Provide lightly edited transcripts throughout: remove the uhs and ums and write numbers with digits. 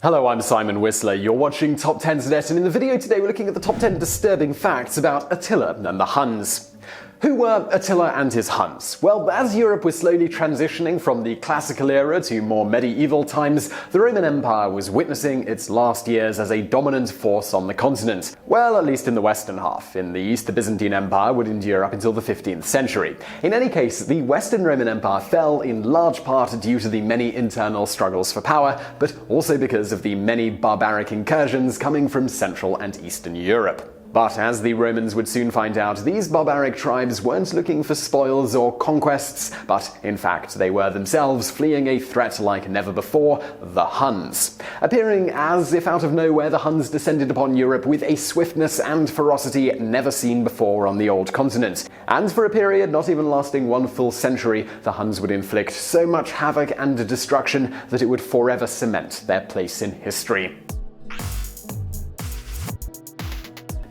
Hello, I'm Simon Whistler. You're watching TopTenzNet, and in the video today we're looking at the top 10 disturbing facts about Attila and the Huns. Who were Attila and his Huns? Well, as Europe was slowly transitioning from the classical era to more medieval times, the Roman Empire was witnessing its last years as a dominant force on the continent. Well, at least in the western half. In the east, the Byzantine Empire would endure up until the 15th century. In any case, the Western Roman Empire fell in large part due to the many internal struggles for power, but also because of the many barbaric incursions coming from Central and Eastern Europe. But as the Romans would soon find out, these barbaric tribes weren't looking for spoils or conquests, but in fact they were themselves fleeing a threat like never before, the Huns. Appearing as if out of nowhere, the Huns descended upon Europe with a swiftness and ferocity never seen before on the old continent. And for a period not even lasting one full century, the Huns would inflict so much havoc and destruction that it would forever cement their place in history.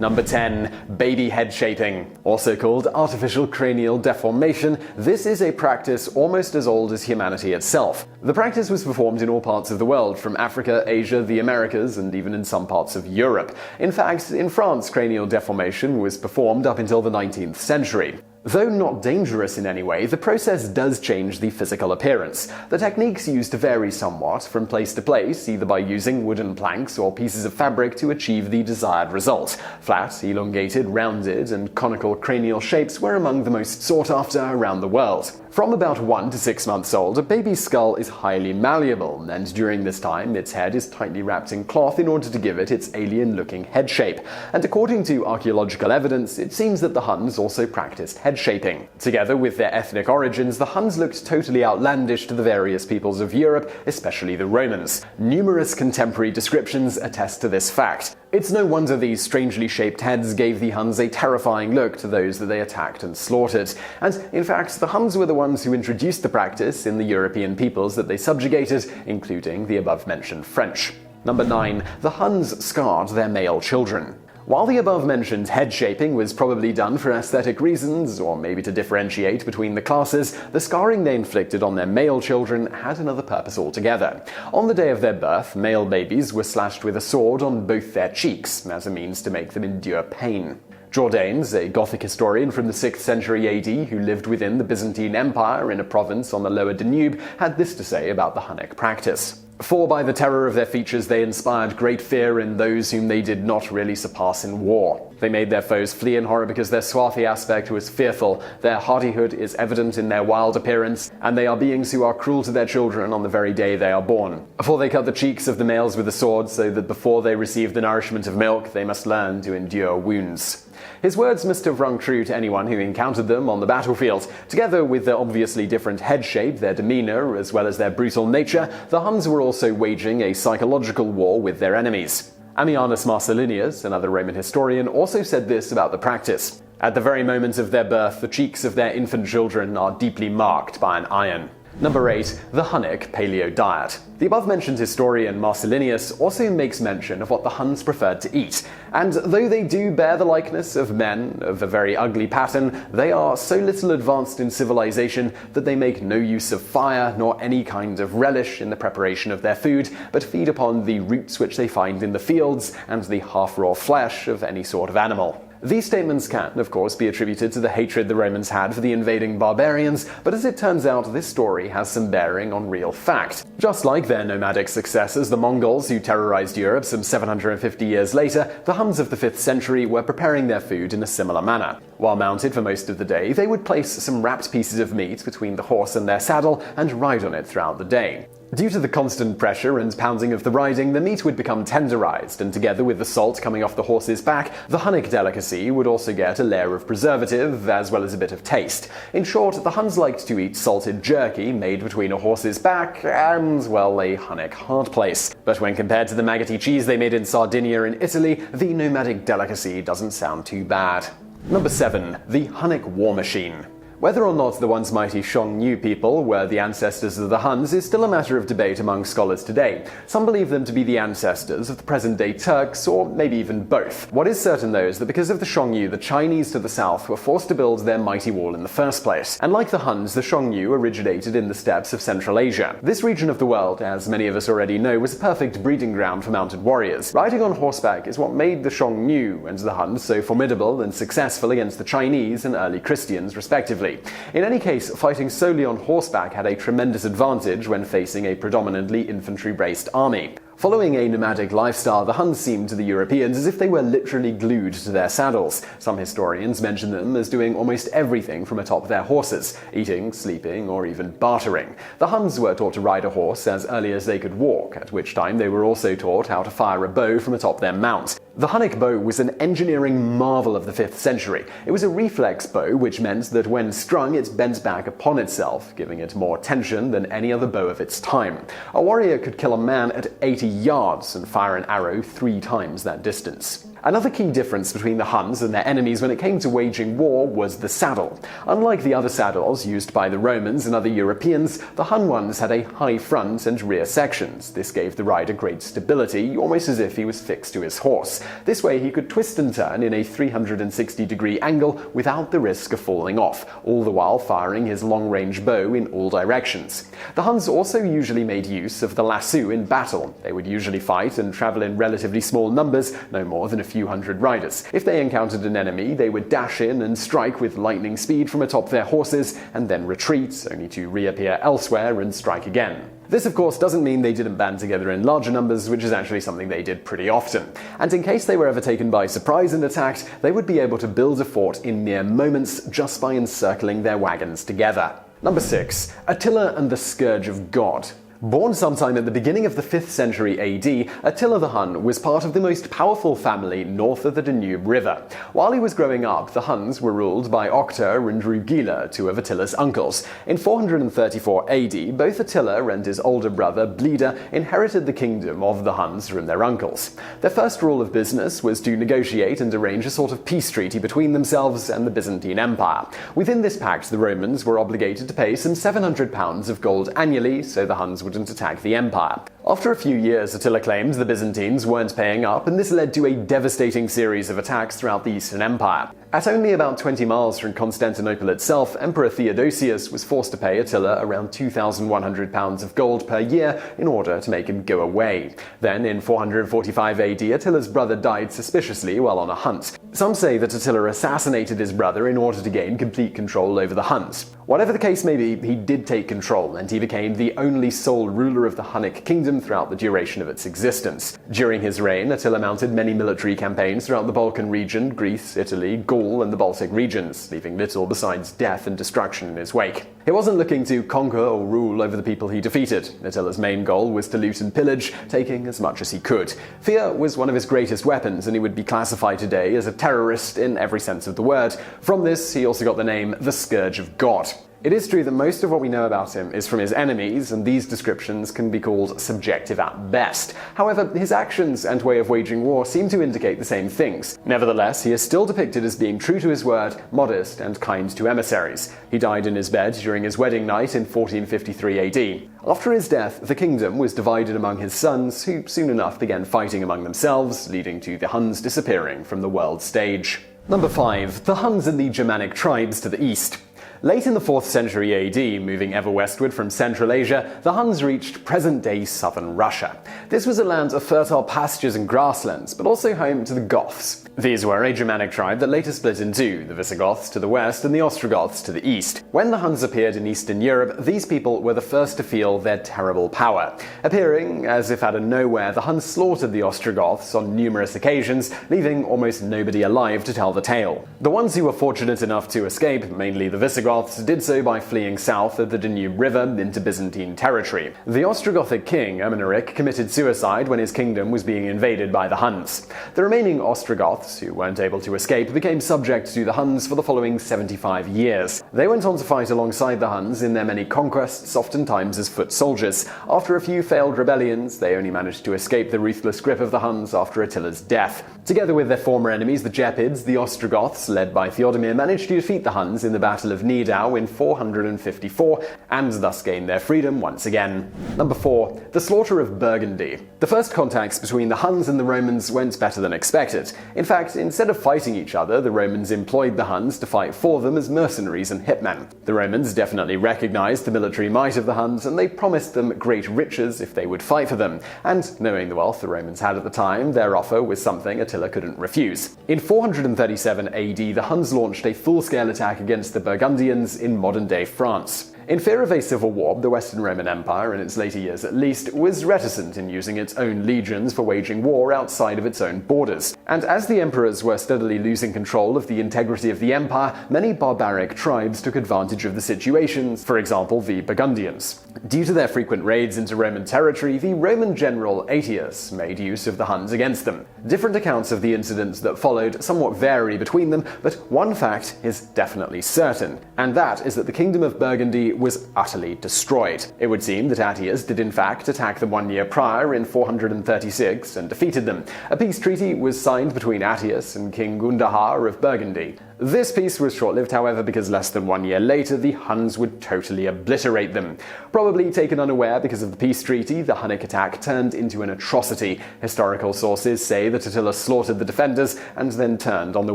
Number 10. Baby head shaping. Also called artificial cranial deformation, this is a practice almost as old as humanity itself. The practice was performed in all parts of the world, from Africa, Asia, the Americas, and even in some parts of Europe. In fact, in France, cranial deformation was performed up until the 19th century. Though not dangerous in any way, the process does change the physical appearance. The techniques used vary somewhat from place to place, either by using wooden planks or pieces of fabric to achieve the desired result. Flat, elongated, rounded, and conical cranial shapes were among the most sought after around the world. From about 1 to 6 months old, a baby's skull is highly malleable, and during this time, its head is tightly wrapped in cloth in order to give it its alien-looking head shape. And according to archaeological evidence, it seems that the Huns also practiced head shaping. Together with their ethnic origins, the Huns looked totally outlandish to the various peoples of Europe, especially the Romans. Numerous contemporary descriptions attest to this fact. It's no wonder these strangely shaped heads gave the Huns a terrifying look to those that they attacked and slaughtered. And in fact, the Huns were the ones who introduced the practice in the European peoples that they subjugated, including the above-mentioned French. Number 9. The Huns scarred their male children. While the above-mentioned head shaping was probably done for aesthetic reasons, or maybe to differentiate between the classes, the scarring they inflicted on their male children had another purpose altogether. On the day of their birth, male babies were slashed with a sword on both their cheeks, as a means to make them endure pain. Jordanes, a Gothic historian from the 6th century AD who lived within the Byzantine Empire in a province on the lower Danube, had this to say about the Hunnic practice. For by the terror of their features they inspired great fear in those whom they did not really surpass in war. They made their foes flee in horror because their swarthy aspect was fearful, their hardihood is evident in their wild appearance, and they are beings who are cruel to their children on the very day they are born. For they cut the cheeks of the males with a sword, so that before they receive the nourishment of milk they must learn to endure wounds. His words must have rung true to anyone who encountered them on the battlefield. Together with their obviously different head shape, their demeanor, as well as their brutal nature, the Huns were also waging a psychological war with their enemies. Ammianus Marcellinus, another Roman historian, also said this about the practice. At the very moment of their birth, the cheeks of their infant children are deeply marked by an iron. Number 8. The Hunnic Paleo diet. The above-mentioned historian Marcellinus also makes mention of what the Huns preferred to eat, and though they do bear the likeness of men of a very ugly pattern, they are so little advanced in civilization that they make no use of fire nor any kind of relish in the preparation of their food, but feed upon the roots which they find in the fields and the half-raw flesh of any sort of animal. These statements can, of course, be attributed to the hatred the Romans had for the invading barbarians, but as it turns out, this story has some bearing on real fact. Just like their nomadic successors, the Mongols, who terrorized Europe some 750 years later, the Huns of the 5th century were preparing their food in a similar manner. While mounted for most of the day, they would place some wrapped pieces of meat between the horse and their saddle and ride on it throughout the day. Due to the constant pressure and pounding of the riding, the meat would become tenderized, and together with the salt coming off the horse's back, the Hunnic delicacy would also get a layer of preservative, as well as a bit of taste. In short, the Huns liked to eat salted jerky made between a horse's back and, well, a Hunnic hard place. But when compared to the maggoty cheese they made in Sardinia in Italy, the nomadic delicacy doesn't sound too bad. Number 7. The Hunnic War Machine. Whether or not the once mighty Xiongnu people were the ancestors of the Huns is still a matter of debate among scholars today. Some believe them to be the ancestors of the present-day Turks, or maybe even both. What is certain, though, is that because of the Xiongnu, the Chinese to the south were forced to build their mighty wall in the first place. And like the Huns, the Xiongnu originated in the steppes of Central Asia. This region of the world, as many of us already know, was a perfect breeding ground for mounted warriors. Riding on horseback is what made the Xiongnu and the Huns so formidable and successful against the Chinese and early Christians, respectively. In any case, fighting solely on horseback had a tremendous advantage when facing a predominantly infantry-based army. Following a nomadic lifestyle, the Huns seemed to the Europeans as if they were literally glued to their saddles. Some historians mention them as doing almost everything from atop their horses, eating, sleeping, or even bartering. The Huns were taught to ride a horse as early as they could walk, at which time they were also taught how to fire a bow from atop their mount. The Hunnic bow was an engineering marvel of the 5th century. It was a reflex bow, which meant that when strung it bent back upon itself, giving it more tension than any other bow of its time. A warrior could kill a man at 80 yards and fire an arrow 3 times that distance. Another key difference between the Huns and their enemies when it came to waging war was the saddle. Unlike the other saddles used by the Romans and other Europeans, the Hun ones had a high front and rear sections. This gave the rider great stability, almost as if he was fixed to his horse. This way he could twist and turn in a 360-degree angle without the risk of falling off, all the while firing his long-range bow in all directions. The Huns also usually made use of the lasso in battle. They would usually fight and travel in relatively small numbers, no more than a few hundred riders. If they encountered an enemy, they would dash in and strike with lightning speed from atop their horses, and then retreat, only to reappear elsewhere and strike again. This, of course, doesn't mean they didn't band together in larger numbers, which is actually something they did pretty often. And in case they were ever taken by surprise and attacked, they would be able to build a fort in mere moments just by encircling their wagons together. Number 6. Attila and the Scourge of God. Born sometime at the beginning of the 5th century AD, Attila the Hun was part of the most powerful family north of the Danube River. While he was growing up, the Huns were ruled by Octa and Rugila, 2 of Attila's uncles. In 434 AD, both Attila and his older brother Bleda inherited the kingdom of the Huns from their uncles. Their first rule of business was to negotiate and arrange a sort of peace treaty between themselves and the Byzantine Empire. Within this pact, the Romans were obligated to pay some £700 of gold annually, so the Huns would attack the empire. After a few years, Attila claimed the Byzantines weren't paying up, and this led to a devastating series of attacks throughout the Eastern Empire. At only about 20 miles from Constantinople itself, Emperor Theodosius was forced to pay Attila around £2,100 of gold per year in order to make him go away. Then, in 445 AD, Attila's brother died suspiciously while on a hunt. Some say that Attila assassinated his brother in order to gain complete control over the Huns. Whatever the case may be, he did take control, and he became the only sole ruler of the Hunnic kingdom throughout the duration of its existence. During his reign, Attila mounted many military campaigns throughout the Balkan region, Greece, Italy, Gaul, and the Baltic regions, leaving little besides death and destruction in his wake. He wasn't looking to conquer or rule over the people he defeated. Attila's main goal was to loot and pillage, taking as much as he could. Fear was one of his greatest weapons, and he would be classified today as a terrorist in every sense of the word. From this, he also got the name the Scourge of God. It is true that most of what we know about him is from his enemies, and these descriptions can be called subjective at best. However, his actions and way of waging war seem to indicate the same things. Nevertheless, he is still depicted as being true to his word, modest, and kind to emissaries. He died in his bed during his wedding night in 1453 AD. After his death, the kingdom was divided among his sons, who soon enough began fighting among themselves, leading to the Huns disappearing from the world stage. Number 5. The Huns and the Germanic tribes to the east. Late in the 4th century AD, moving ever westward from Central Asia, the Huns reached present-day southern Russia. This was a land of fertile pastures and grasslands, but also home to the Goths. These were a Germanic tribe that later split in two, the Visigoths to the west and the Ostrogoths to the east. When the Huns appeared in Eastern Europe, these people were the first to feel their terrible power. Appearing as if out of nowhere, the Huns slaughtered the Ostrogoths on numerous occasions, leaving almost nobody alive to tell the tale. The ones who were fortunate enough to escape, mainly the Visigoths, did so by fleeing south of the Danube River into Byzantine territory. The Ostrogothic king, Ermanaric, committed suicide when his kingdom was being invaded by the Huns. The remaining Ostrogoths, who weren't able to escape, became subject to the Huns for the following 75 years. They went on to fight alongside the Huns in their many conquests, oftentimes as foot soldiers. After a few failed rebellions, they only managed to escape the ruthless grip of the Huns after Attila's death. Together with their former enemies, the Gepids, the Ostrogoths, led by Theodemir, managed to defeat the Huns in the Battle of Nida Nidau in 454, and thus gain their freedom once again. Number 4. The slaughter of Burgundy. The first contacts between the Huns and the Romans went better than expected. In fact, instead of fighting each other, the Romans employed the Huns to fight for them as mercenaries and hitmen. The Romans definitely recognized the military might of the Huns, and they promised them great riches if they would fight for them. And knowing the wealth the Romans had at the time, their offer was something Attila couldn't refuse. In 437 AD, the Huns launched a full-scale attack against the Burgundians in modern-day France. In fear of a civil war, the Western Roman Empire, in its later years at least, was reticent in using its own legions for waging war outside of its own borders. And as the emperors were steadily losing control of the integrity of the empire, many barbaric tribes took advantage of the situation, for example the Burgundians. Due to their frequent raids into Roman territory, the Roman general Attila made use of the Huns against them. Different accounts of the incidents that followed somewhat vary between them, but one fact is definitely certain, and that is that the kingdom of Burgundy was utterly destroyed. It would seem that Attila did in fact attack them 1 year prior in 436 and defeated them. A peace treaty was signed between Attila and King Gundahar of Burgundy. This peace was short-lived, however, because less than 1 year later the Huns would totally obliterate them. Probably taken unaware because of the peace treaty, the Hunnic attack turned into an atrocity. Historical sources say that Attila slaughtered the defenders and then turned on the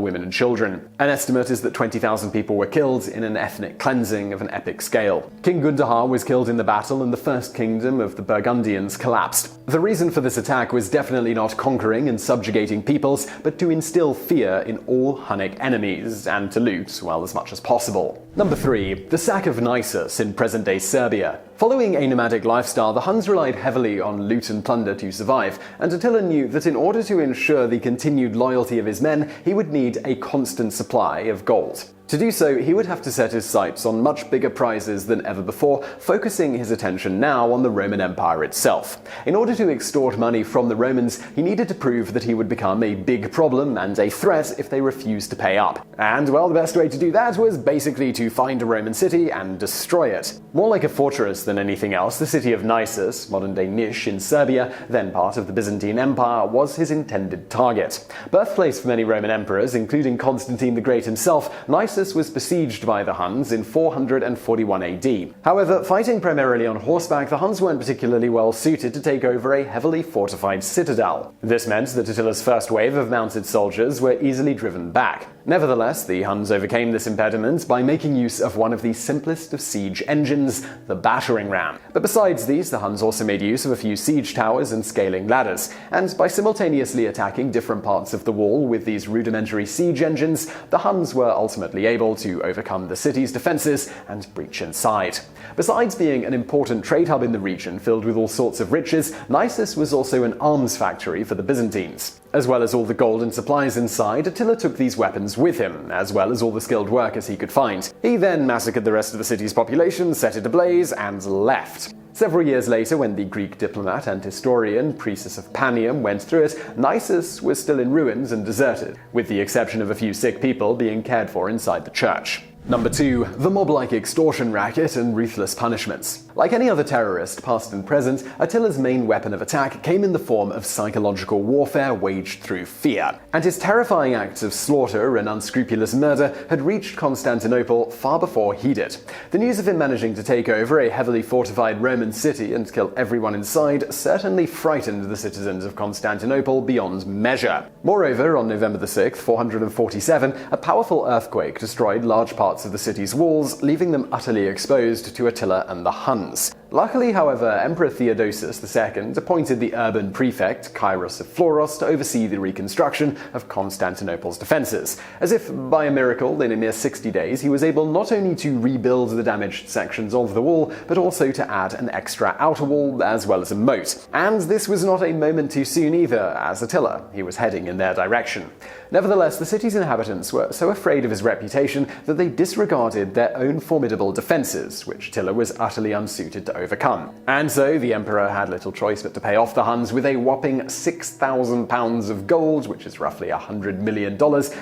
women and children. An estimate is that 20,000 people were killed in an ethnic cleansing of an epic scale. King Gundahar was killed in the battle and the first kingdom of the Burgundians collapsed. The reason for this attack was definitely not conquering and subjugating peoples, but to instill fear in all Hunnic enemies, and to loot, well, as much as possible. Number 3. The sack of Naissus in present-day Serbia. Following a nomadic lifestyle, the Huns relied heavily on loot and plunder to survive, and Attila knew that in order to ensure the continued loyalty of his men, he would need a constant supply of gold. To do so, he would have to set his sights on much bigger prizes than ever before, focusing his attention now on the Roman Empire itself. In order to extort money from the Romans, he needed to prove that he would become a big problem and a threat if they refused to pay up. And, well, the best way to do that was basically to find a Roman city and destroy it. More like a fortress than anything else, the city of Naissus, modern-day Niš in Serbia, then part of the Byzantine Empire, was his intended target. Birthplace for many Roman emperors, including Constantine the Great himself, Naissus was besieged by the Huns in 441 AD. However, fighting primarily on horseback, the Huns weren't particularly well suited to take over a heavily fortified citadel. This meant that Attila's first wave of mounted soldiers were easily driven back. Nevertheless, the Huns overcame this impediment by making use of one of the simplest of siege engines, the battering ram. But besides these, the Huns also made use of a few siege towers and scaling ladders, and by simultaneously attacking different parts of the wall with these rudimentary siege engines, the Huns were ultimately able to overcome the city's defenses and breach inside. Besides being an important trade hub in the region filled with all sorts of riches, Naissus was also an arms factory for the Byzantines. As well as all the gold and supplies inside, Attila took these weapons with him, as well as all the skilled workers he could find. He then massacred the rest of the city's population, set it ablaze, and left. Several years later, when the Greek diplomat and historian Croesus of Panium went through it, Naissus was still in ruins and deserted, with the exception of a few sick people being cared for inside the church. Number 2. The mob-like extortion racket and ruthless punishments. Like any other terrorist, past and present, Attila's main weapon of attack came in the form of psychological warfare waged through fear. And his terrifying acts of slaughter and unscrupulous murder had reached Constantinople far before he did. The news of him managing to take over a heavily fortified Roman city and kill everyone inside certainly frightened the citizens of Constantinople beyond measure. Moreover, on November 6, 447, a powerful earthquake destroyed large parts of the city's walls, leaving them utterly exposed to Attila and the Huns. Luckily, however, Emperor Theodosius II appointed the urban prefect, Kairos of Floros, to oversee the reconstruction of Constantinople's defenses. As if by a miracle, in a mere 60 days, he was able not only to rebuild the damaged sections of the wall, but also to add an extra outer wall as well as a moat. And this was not a moment too soon either, as Attila, he was heading in their direction. Nevertheless, the city's inhabitants were so afraid of his reputation that they disregarded their own formidable defenses, which Attila was utterly unsuited to overcome. And so the emperor had little choice but to pay off the Huns with a whopping 6,000 pounds of gold, which is roughly $100 million,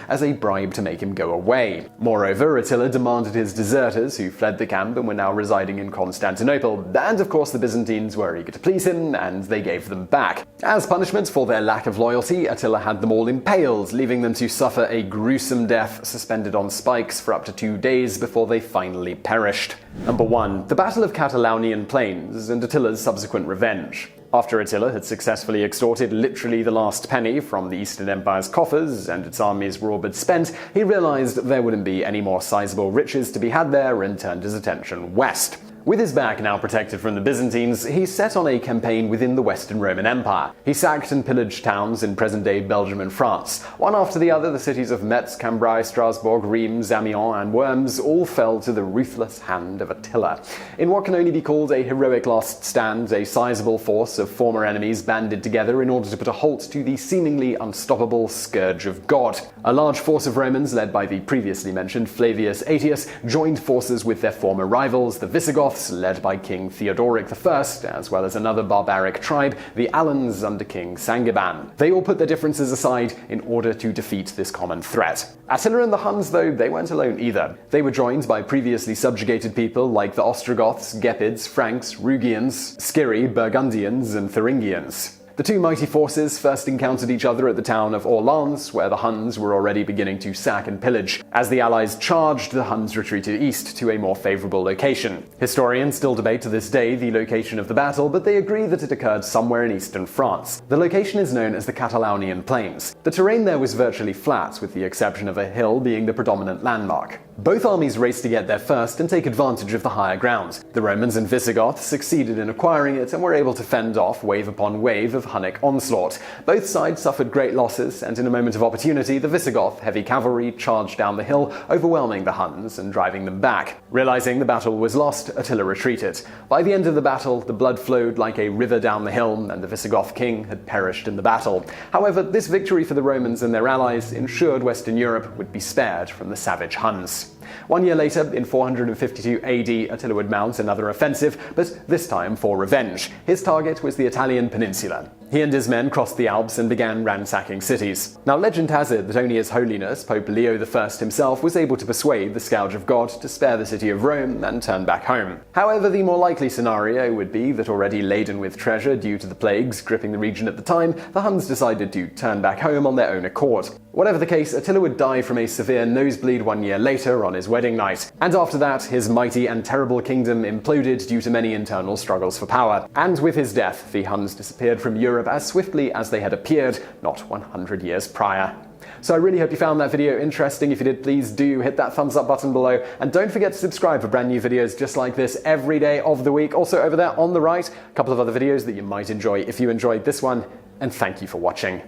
as a bribe to make him go away. Moreover, Attila demanded his deserters, who fled the camp and were now residing in Constantinople, and of course the Byzantines were eager to please him, and they gave them back. As punishment for their lack of loyalty, Attila had them all impaled, leaving them to suffer a gruesome death suspended on spikes for up to 2 days before they finally perished. Number 1. The Battle of Catalaunian Plains and Attila's subsequent revenge. After Attila had successfully extorted literally the last penny from the Eastern Empire's coffers and its armies were all but spent, he realized there wouldn't be any more sizable riches to be had there and turned his attention west. With his back now protected from the Byzantines, he set on a campaign within the Western Roman Empire. He sacked and pillaged towns in present-day Belgium and France. One after the other, the cities of Metz, Cambrai, Strasbourg, Reims, Amiens, and Worms all fell to the ruthless hand of Attila. In what can only be called a heroic last stand, a sizable force of former enemies banded together in order to put a halt to the seemingly unstoppable Scourge of God. A large force of Romans, led by the previously mentioned Flavius Aetius, joined forces with their former rivals, the Visigoths, led by King Theodoric I, as well as another barbaric tribe, the Alans under King Sangiban. They all put their differences aside in order to defeat this common threat. Attila and the Huns, though, they weren't alone either. They were joined by previously subjugated people like the Ostrogoths, Gepids, Franks, Rugians, Sciri, Burgundians, and Thuringians. The two mighty forces first encountered each other at the town of Orleans, where the Huns were already beginning to sack and pillage. As the allies charged, the Huns retreated east to a more favorable location. Historians still debate to this day the location of the battle, but they agree that it occurred somewhere in eastern France. The location is known as the Catalaunian Plains. The terrain there was virtually flat, with the exception of a hill being the predominant landmark. Both armies raced to get there first and take advantage of the higher ground. The Romans and Visigoths succeeded in acquiring it and were able to fend off wave upon wave of Hunnic onslaught. Both sides suffered great losses, and in a moment of opportunity, the Visigoth heavy cavalry charged down the hill, overwhelming the Huns and driving them back. Realizing the battle was lost, Attila retreated. By the end of the battle, the blood flowed like a river down the hill, and the Visigoth king had perished in the battle. However, this victory for the Romans and their allies ensured Western Europe would be spared from the savage Huns. 1 year later, in 452 AD, Attila would mount another offensive, but this time for revenge. His target was the Italian peninsula. He and his men crossed the Alps and began ransacking cities. Now, legend has it that only His Holiness, Pope Leo I himself, was able to persuade the Scourge of God to spare the city of Rome and turn back home. However, the more likely scenario would be that, already laden with treasure due to the plagues gripping the region at the time, the Huns decided to turn back home on their own accord. Whatever the case, Attila would die from a severe nosebleed 1 year later on his wedding night. And after that, his mighty and terrible kingdom imploded due to many internal struggles for power. And with his death, the Huns disappeared from Europe as swiftly as they had appeared, not 100 years prior. So I really hope you found that video interesting. If you did, please do hit that thumbs up button below, and don't forget to subscribe for brand new videos just like this every day of the week. Also over there on the right, a couple of other videos that you might enjoy if you enjoyed this one, and thank you for watching.